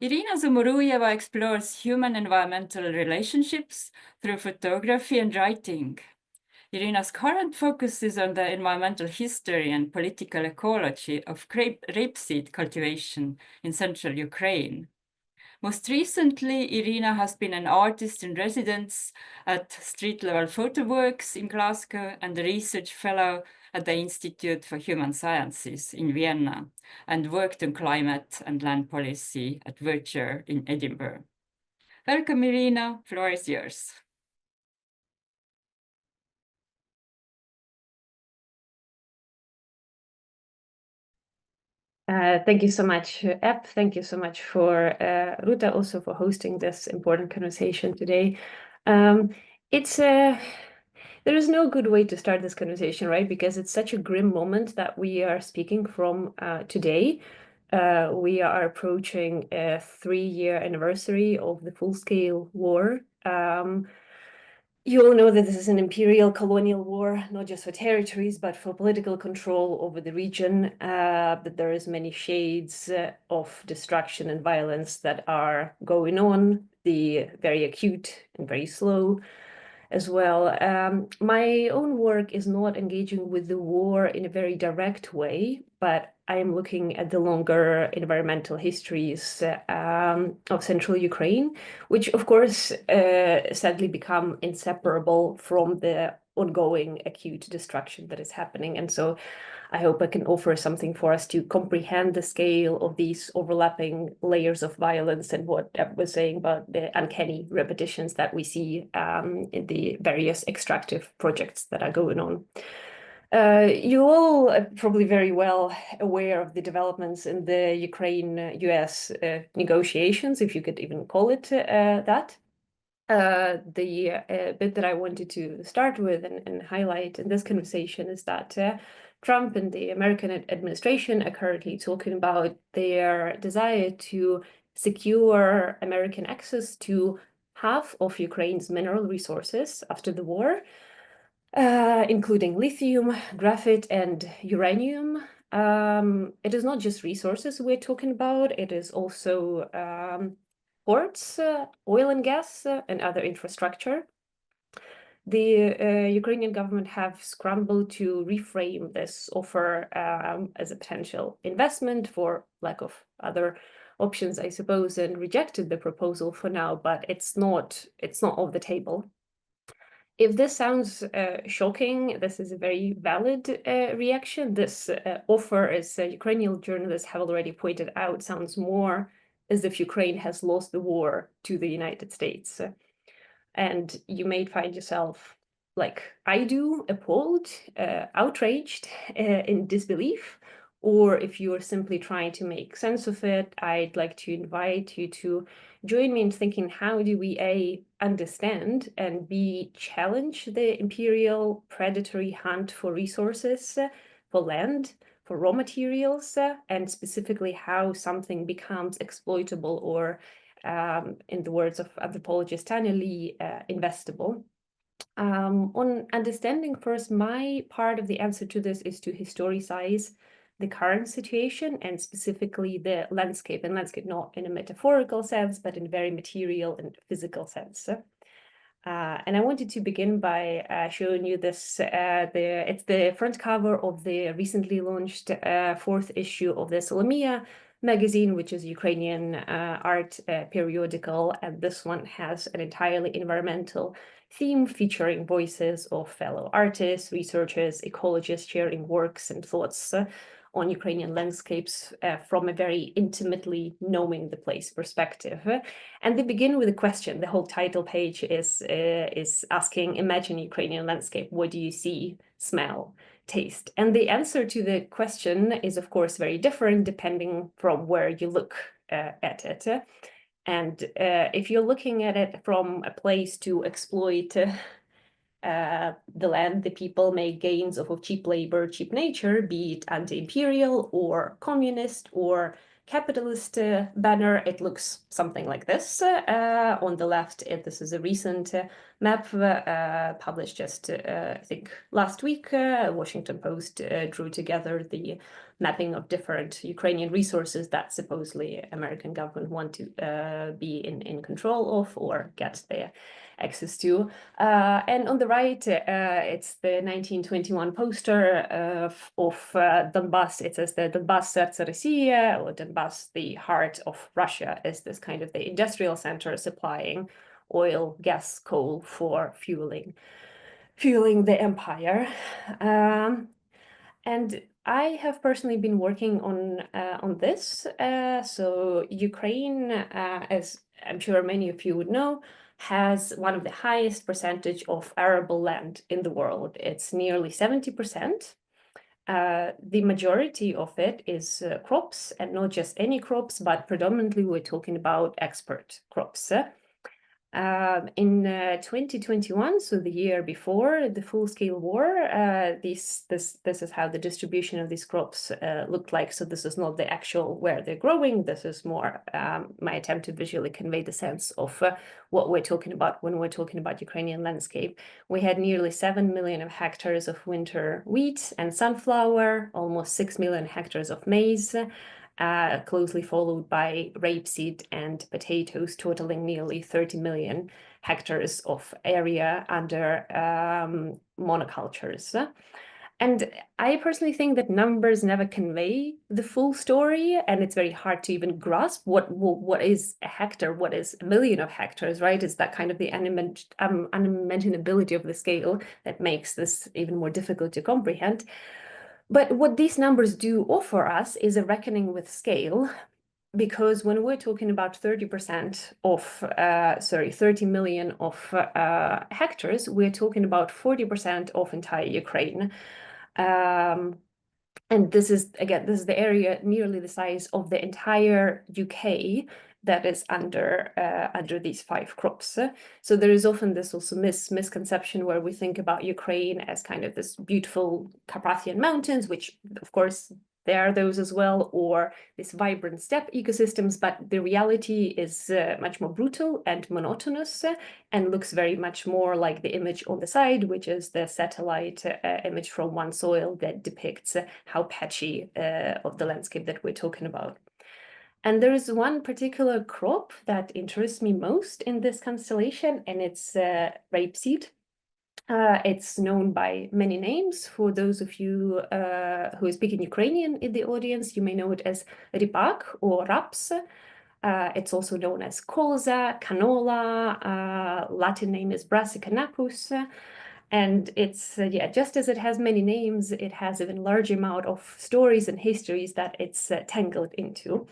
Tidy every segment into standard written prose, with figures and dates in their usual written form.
Iryna Zamuruieva explores human-environmental relationships through photography and writing. Iryna's current focus is on the environmental history and political ecology of rapeseed cultivation in central Ukraine. Most recently, Iryna has been an artist in residence at Street Level Photoworks in Glasgow and a research fellow at the Institute for Human Sciences in Vienna, and worked on climate and land policy at Verture in Edinburgh. Welcome, Iryna. Floor is yours. Thank you so much, Ep. Thank you so much for Ruta also for hosting this important conversation today. There is no good way to start this conversation, right? Because it's such a grim moment that we are speaking from today. We are approaching a 3-year anniversary of the full-scale war. You all know that this is an imperial colonial war, not just for territories, but for political control over the region. That there is many shades of destruction and violence that are going on, the very acute and very slow as well. My own work is not engaging with the war in a very direct way, but I am looking at the longer environmental histories of central Ukraine, which of course sadly become inseparable from the ongoing acute destruction that is happening. And so I hope I can offer something for us to comprehend the scale of these overlapping layers of violence and what I was saying about the uncanny repetitions that we see in the various extractive projects that are going on. You all are probably very well aware of the developments in the Ukraine-US negotiations, if you could even call it that. The bit that I wanted to start with and highlight in this conversation is that Trump and the American administration are currently talking about their desire to secure American access to half of Ukraine's mineral resources after the war, including lithium, graphite, and uranium. It is not just resources we're talking about, it is also ports, oil and gas, and other infrastructure. The Ukrainian government have scrambled to reframe this offer as a potential investment for lack of other options, I suppose, and rejected the proposal for now, but it's not off the table. If this sounds shocking, this is a very valid reaction. This offer, as Ukrainian journalists have already pointed out, sounds more as if Ukraine has lost the war to the United States. And you may find yourself, like I do, appalled, outraged, in disbelief. Or if you are simply trying to make sense of it, I'd like to invite you to join me in thinking, how do we A, understand, and B, challenge the imperial predatory hunt for resources, for land, for raw materials, and specifically how something becomes exploitable or in the words of anthropologist Tanya Lee, investable. On understanding first, my part of the answer to this is to historicize the current situation and specifically the landscape, and landscape not in a metaphorical sense, but in a very material and physical sense. And I wanted to begin by showing you this. It's the front cover of the recently launched 4th issue of the Solomia magazine, which is Ukrainian art periodical, and this one has an entirely environmental theme featuring voices of fellow artists, researchers, ecologists sharing works and thoughts on Ukrainian landscapes from a very intimately knowing the place perspective. And they begin with a question. The whole title page is asking, imagine Ukrainian landscape. What do you see, smell, taste? And the answer to the question is, of course, very different depending from where you look at it. And if you're looking at it from a place to exploit the land, the people make gains off of cheap labor, cheap nature, be it anti-imperial or communist or capitalist banner, it looks something like this. On the left, this is a recent map published just, I think, last week. Washington Post drew together the mapping of different Ukrainian resources that supposedly American government want to be in control of or get their access to. And on the right, it's the 1921 poster of Donbass. It says the Donbass Serce России, or Donbass, the heart of Russia, is this kind of the industrial center supplying oil, gas, coal for fueling the empire. And I have personally been working on this. So Ukraine, as I'm sure many of you would know, has one of the highest percentage of arable land in the world. It's nearly 70%. The majority of it is crops, and not just any crops, but predominantly we're talking about export crops. In 2021, so the year before the full-scale war, this is how the distribution of these crops looked like. So this is not the actual where they're growing. This is more my attempt to visually convey the sense of what we're talking about when we're talking about Ukrainian landscape. We had nearly 7 million of hectares of winter wheat and sunflower, almost 6 million hectares of maize, closely followed by rapeseed and potatoes, totaling nearly 30 million hectares of area under monocultures. And I personally think that numbers never convey the full story, and it's very hard to even grasp what is a hectare, what is a million of hectares, right? It's that kind of the unimaginability of the scale that makes this even more difficult to comprehend. But what these numbers do offer us is a reckoning with scale, because when we're talking about 30% of, 30 million of hectares, we're talking about 40% of entire Ukraine. And this is, again, this is the area nearly the size of the entire UK that is under these 5 crops. So there is often this also misconception where we think about Ukraine as kind of this beautiful Carpathian mountains, which of course there are those as well, or these vibrant steppe ecosystems, but the reality is much more brutal and monotonous and looks very much more like the image on the side, which is the satellite image from one soil that depicts how patchy of the landscape that we're talking about. And there is one particular crop that interests me most in this constellation, and it's rapeseed. It's known by many names. For those of you who are speaking Ukrainian in the audience, you may know it as ripak or raps. It's also known as colza, canola. Latin name is Brassica napus. And it's, just as it has many names, it has even large amount of stories and histories that it's tangled into.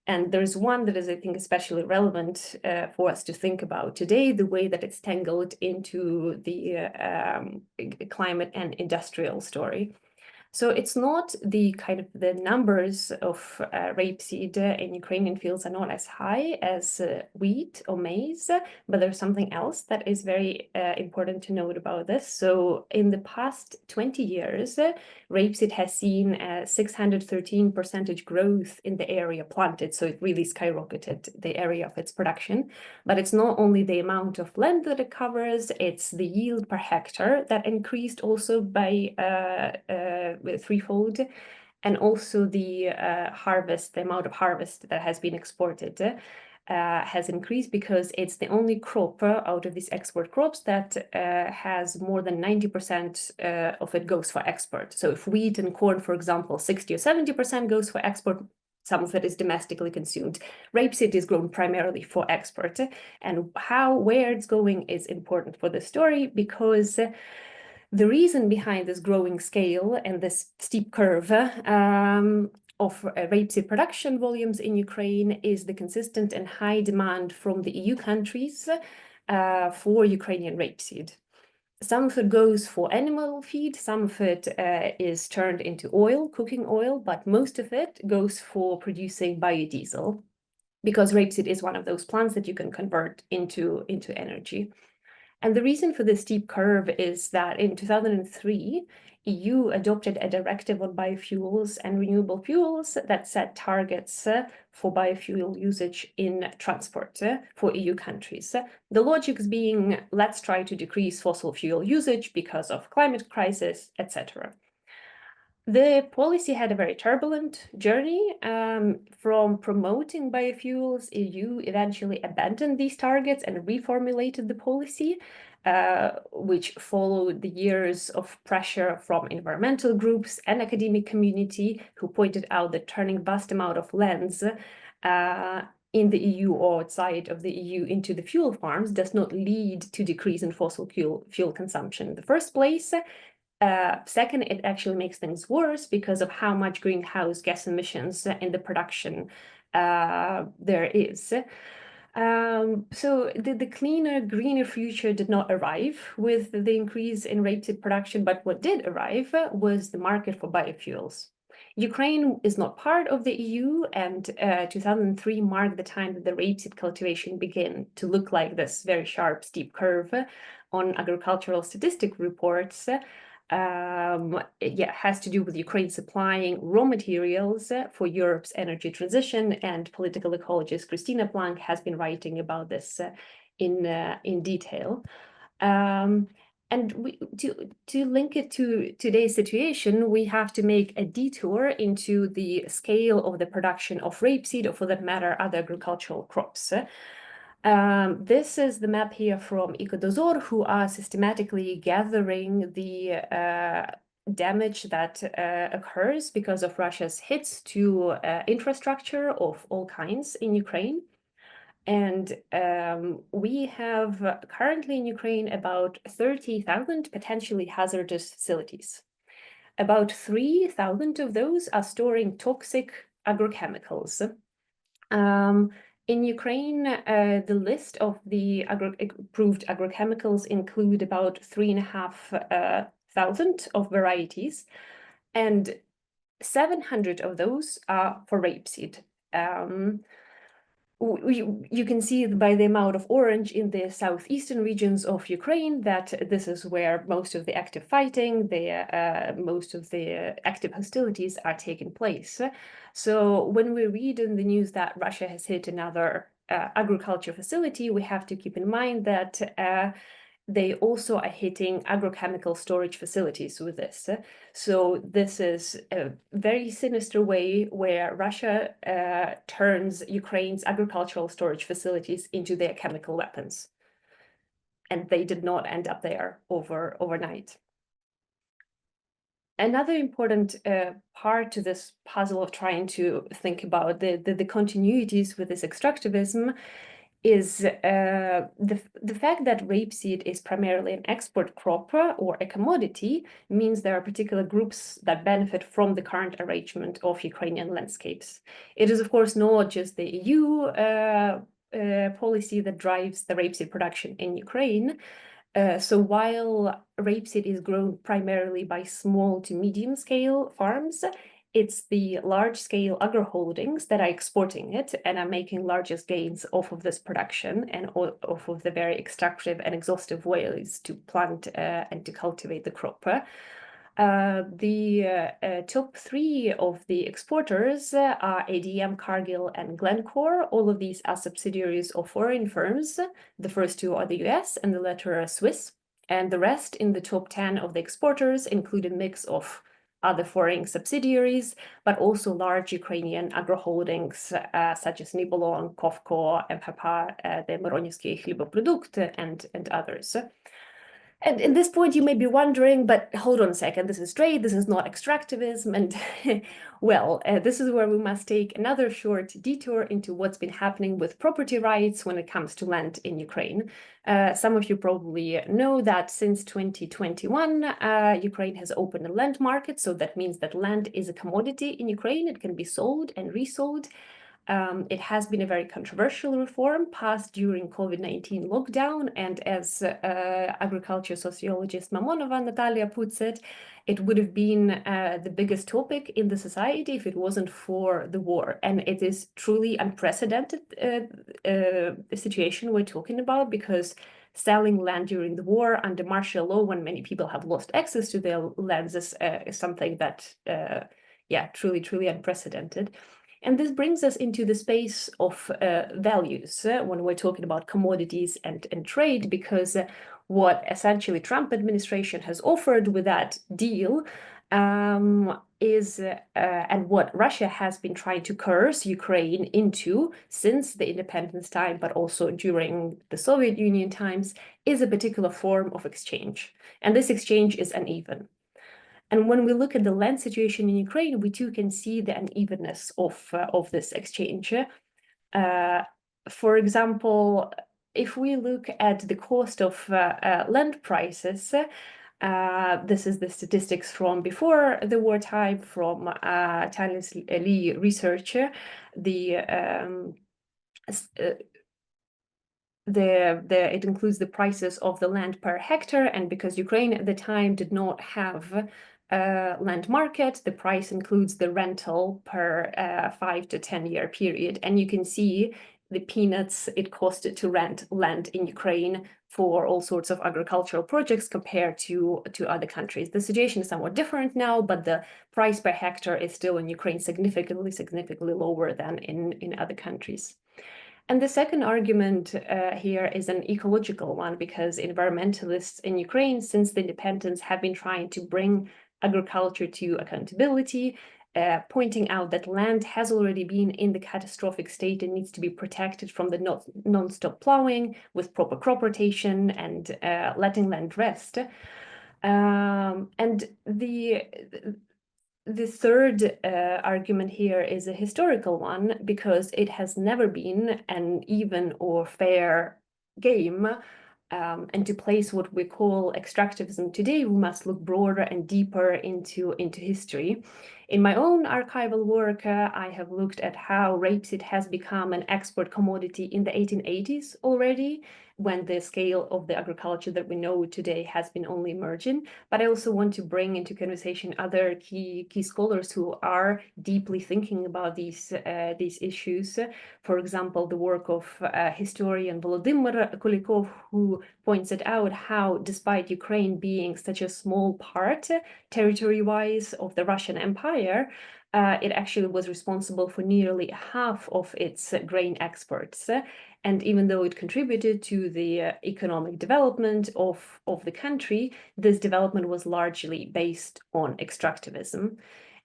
And there's one that is, I think, especially relevant for us to think about today, the way that it's tangled into the climate and industrial story. So it's not the kind of the numbers of rapeseed in Ukrainian fields are not as high as wheat or maize, but there's something else that is very important to note about this. So in the past 20 years, rapeseed has seen a 613% growth in the area planted. So it really skyrocketed the area of its production. But it's not only the amount of land that it covers, it's the yield per hectare that increased also by threefold, and also the harvest, the amount of harvest that has been exported has increased, because it's the only crop out of these export crops that has more than 90% of it goes for export. So if wheat and corn, for example, 60 or 70% goes for export, some of it is domestically consumed. Rapeseed is grown primarily for export, and where it's going is important for the story, because the reason behind this growing scale and this steep curve of rapeseed production volumes in Ukraine is the consistent and high demand from the EU countries for Ukrainian rapeseed. Some of it goes for animal feed, some of it is turned into oil, cooking oil, but most of it goes for producing biodiesel, because rapeseed is one of those plants that you can convert into energy. And the reason for this steep curve is that in 2003, EU adopted a directive on biofuels and renewable fuels that set targets for biofuel usage in transport for EU countries. The logic being, let's try to decrease fossil fuel usage because of climate crisis, etc. The policy had a very turbulent journey. From promoting biofuels, EU eventually abandoned these targets and reformulated the policy, which followed the years of pressure from environmental groups and academic community, who pointed out that turning vast amount of lands in the EU or outside of the EU into the fuel farms does not lead to decrease in fossil fuel consumption in the first place. Second, it actually makes things worse because of how much greenhouse gas emissions in the production there is. So the cleaner, greener future did not arrive with the increase in rapeseed production, but what did arrive was the market for biofuels. Ukraine is not part of the EU, and 2003 marked the time that the rapeseed cultivation began to look like this very sharp, steep curve on agricultural statistic reports. It has to do with Ukraine supplying raw materials for Europe's energy transition, and political ecologist Christina Plank has been writing about this in detail. And to link it to today's situation, we have to make a detour into the scale of the production of rapeseed, or for that matter, other agricultural crops. This is the map here from Ecodozor, who are systematically gathering the damage that occurs because of Russia's hits to infrastructure of all kinds in Ukraine. And we have currently in Ukraine about 30,000 potentially hazardous facilities. About 3,000 of those are storing toxic agrochemicals. In Ukraine, the list of the approved agrochemicals include about 3,500 of varieties, and 700 of those are for rapeseed. You can see by the amount of orange in the southeastern regions of Ukraine that this is where most of the active fighting, most of the active hostilities are taking place. So when we read in the news that Russia has hit another agriculture facility, we have to keep in mind that they also are hitting agrochemical storage facilities with this. So this is a very sinister way where Russia turns Ukraine's agricultural storage facilities into their chemical weapons. And they did not end up there overnight. Another important part to this puzzle of trying to think about the continuities with this extractivism is the fact that rapeseed is primarily an export crop or a commodity means there are particular groups that benefit from the current arrangement of Ukrainian landscapes. It is, of course, not just the EU policy that drives the rapeseed production in Ukraine. So while rapeseed is grown primarily by small to medium scale farms, it's the large-scale agro-holdings that are exporting it and are making largest gains off of this production and off of the very extractive and exhaustive ways to plant and to cultivate the crop. The top three of the exporters are ADM, Cargill, and Glencore. All of these are subsidiaries of foreign firms. The first two are the US and the latter are Swiss. And the rest in the top 10 of the exporters include a mix of other foreign subsidiaries, but also large Ukrainian agro-holdings such as Nibolon, Kovco, MPP, the Mironivsky Hliboprodukt, and others. And at this point, you may be wondering, but hold on a second, this is trade, this is not extractivism. And well, this is where we must take another short detour into what's been happening with property rights when it comes to land in Ukraine. Some of you probably know that since 2021, Ukraine has opened a land market. So that means that land is a commodity in Ukraine. It can be sold and resold. It has been a very controversial reform passed during COVID-19 lockdown, and as agriculture sociologist Mamonova Natalia puts it, it would have been the biggest topic in the society if it wasn't for the war. And it is truly unprecedented situation we're talking about, because selling land during the war under martial law when many people have lost access to their lands is something that, truly unprecedented. And this brings us into the space of values when we're talking about commodities and trade, because what essentially Trump administration has offered with that deal is, and what Russia has been trying to coerce Ukraine into since the independence time, but also during the Soviet Union times, is a particular form of exchange. And this exchange is uneven. And when we look at the land situation in Ukraine, we too can see the unevenness of this exchange. For example, if we look at the cost of land prices, this is the statistics from before the wartime from Tallinn's Lee researcher. It includes the prices of the land per hectare, and because Ukraine at the time did not have a land market, the price includes the rental per 5 to 10 year period. And you can see the peanuts it costed to rent land in Ukraine for all sorts of agricultural projects compared to other countries. The situation is somewhat different now, but the price per hectare is still in Ukraine significantly lower than in other countries. And the second argument here is an ecological one, because environmentalists in Ukraine, since the independence, have been trying to bring agriculture to accountability, pointing out that land has already been in the catastrophic state and needs to be protected from the non-stop plowing with proper crop rotation and letting land rest. And the third argument here is a historical one, because it has never been an even or fair game. And to place what we call extractivism today, we must look broader and deeper into history. In my own archival work, I have looked at how rapeseed has become an export commodity in the 1880s already, when the scale of the agriculture that we know today has been only emerging. But I also want to bring into conversation other key scholars who are deeply thinking about these issues. For example, the work of historian Volodymyr Kulikov, who points it out how, despite Ukraine being such a small part territory-wise of the Russian Empire, it actually was responsible for nearly half of its grain exports. And even though it contributed to the economic development of the country, this development was largely based on extractivism.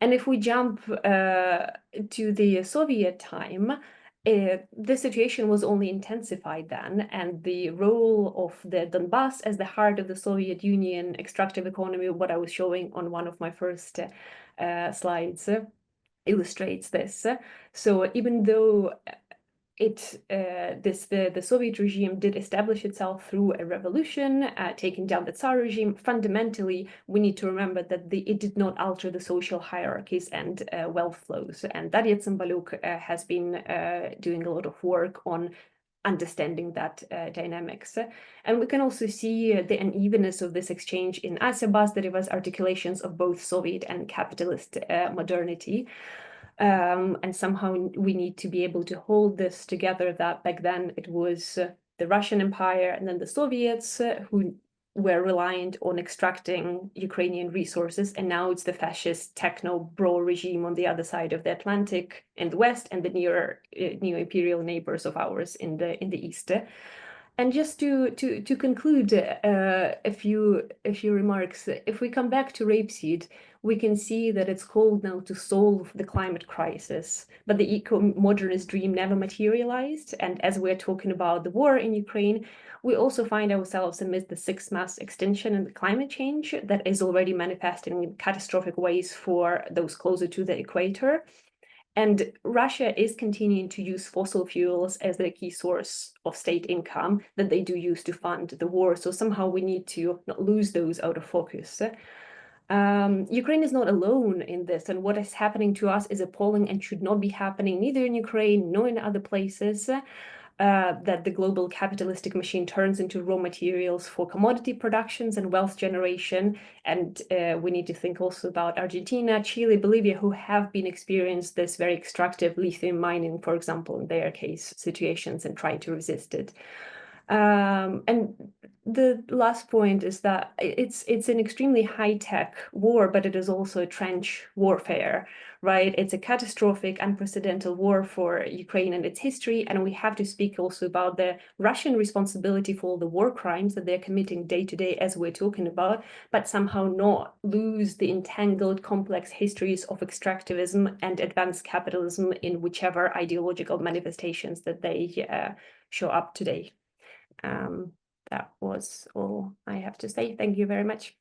And if we jump to the Soviet time, the situation was only intensified then, and the role of the Donbass as the heart of the Soviet Union extractive economy, what I was showing on one of my first slides, illustrates this. So even though the Soviet regime did establish itself through a revolution, taking down the Tsar regime, fundamentally, we need to remember that it did not alter the social hierarchies and wealth flows. And Darya Cymbaluk has been doing a lot of work on understanding that dynamics. And we can also see the unevenness of this exchange in Asa Bazdareva's articulations of both Soviet and capitalist modernity. And somehow we need to be able to hold this together, that back then it was the Russian Empire and then the Soviets who were reliant on extracting Ukrainian resources, and now it's the fascist techno-bro regime on the other side of the Atlantic in the West, and the neo-imperial neighbors of ours in the East. And just to conclude a few remarks, if we come back to rapeseed, we can see that it's called now to solve the climate crisis, but the eco-modernist dream never materialized. And as we're talking about the war in Ukraine, we also find ourselves amidst the sixth mass extinction and the climate change that is already manifesting in catastrophic ways for those closer to the equator. And Russia is continuing to use fossil fuels as their key source of state income that they do use to fund the war. So somehow we need to not lose those out of focus. Ukraine is not alone in this, and what is happening to us is appalling and should not be happening neither in Ukraine nor in other places. That the global capitalistic machine turns into raw materials for commodity productions and wealth generation. And we need to think also about Argentina, Chile, Bolivia, who have been experienced this very extractive lithium mining, for example, in their case situations, and trying to resist it. And the last point is that it's an extremely high-tech war, but it is also trench warfare, right? It's a catastrophic, unprecedented war for Ukraine and its history, and we have to speak also about the Russian responsibility for all the war crimes that they're committing day to day, as we're talking about, but somehow not lose the entangled, complex histories of extractivism and advanced capitalism in whichever ideological manifestations that they show up today. That was all I have to say. Thank you very much.